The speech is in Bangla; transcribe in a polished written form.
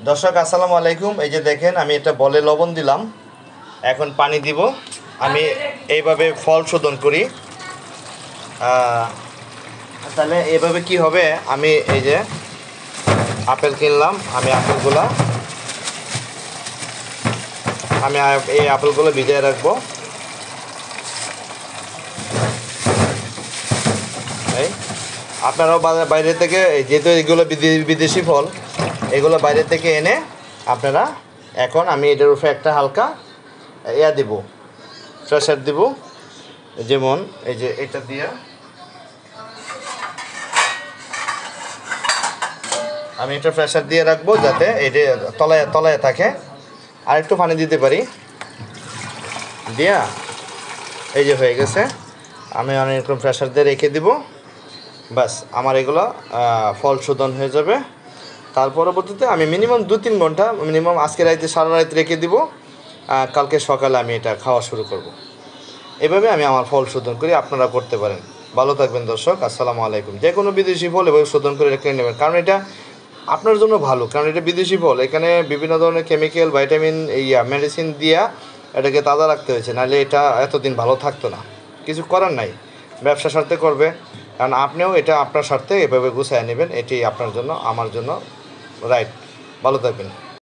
দর্শক আসসালামু আলাইকুম। এই যে দেখেন আমি এটা বলে লবণ দিলাম, এখন পানি দিব। আমি এইভাবে ফল শোধন করি। তাহলে এইভাবে কি হবে, আমি এই যে আপেল কিনলাম, আমি এই আপেলগুলো ভিজিয়ে রাখবো। এই আপনারাও বাইরে থেকে, যেহেতু এগুলো বিদেশি ফল, এগুলো বাইরে থেকে এনে আপনারা, এখন আমি এটার উপরে একটা হালকা দিব, প্রেসার দিব। যেমন এই যে এটা দিয়ে আমি এটা প্রেসার দিয়ে রাখবো, যাতে এটা তলায় তলায় থাকে। আর একটু পানি দিতে পারি, দিয়া এই যে হয়ে গেছে। আমি অনেকরকম প্রেসার দিয়ে রেখে দিব, বাস আমার এগুলো ফল শোধন হয়ে যাবে। তার পরবর্তীতে আমি মিনিমাম 2-3 ঘন্টা, মিনিমাম আজকে রাতে সারা রাত রেখে দিব, কালকে সকালে আমি এটা খাওয়া শুরু করব। এভাবে আমি আমার ফল শোধন করি, আপনারা করতে পারেন। ভালো থাকবেন দর্শক, আসসালামু আলাইকুম। যে কোনো বিদেশি ফল এভাবে শোধন করে রেখে নেবেন, কারণ এটা আপনার জন্য ভালো, কারণ এটা বিদেশি ফল। এখানে বিভিন্ন ধরনের কেমিক্যাল, ভাইটামিন, মেডিসিন দিয়া এটাকে তাজা রাখতে হয়েছে, নাহলে এটা এতদিন ভালো থাকতো না। কিছু করার নাই, ব্যবসা স্বার্থে করবে, কারণ আপনিও এটা আপনার স্বার্থে এভাবে গুছায় নেবেন। এটি আপনার জন্য, আমার জন্য রাইট। ভালো থাকবেন।